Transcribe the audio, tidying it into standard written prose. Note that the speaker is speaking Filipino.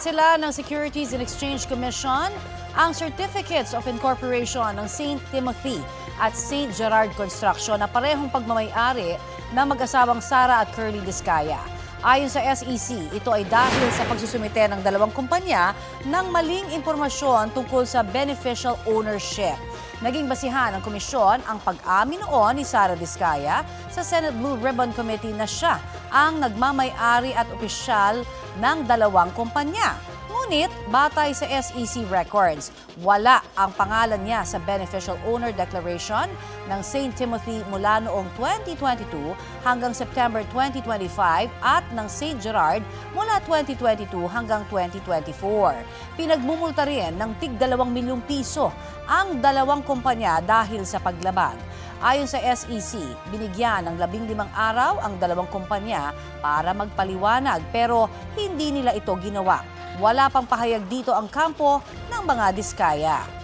Kinakansela ng Securities and Exchange Commission ang Certificates of Incorporation ng St. Timothy at St. Gerard Construction na parehong pagmamay-ari ng mag-asawang Sara at Curly Diskaya. Ayon sa SEC, ito ay dahil sa pagsusumite ng dalawang kumpanya ng maling impormasyon tungkol sa beneficial ownership. Naging basihan ng komisyon ang pag-amin noon ni Sara Diskaya sa Senate Blue Ribbon Committee na siya ang nagmamay-ari at opisyal ng dalawang kumpanya. Ngunit, batay sa SEC records, wala ang pangalan niya sa Beneficial Owner Declaration ng St. Timothy mula noong 2022 hanggang September 2025 at ng St. Gerard mula 2022 hanggang 2024. Pinagmumulta rin ng tig 2 milyong piso ang dalawang kumpanya dahil sa paglabag. Ayon sa SEC, binigyan ng 15 araw ang dalawang kumpanya para magpaliwanag pero hindi nila ito ginawa. Wala pang pahayag dito ang kampo ng mga Diskaya.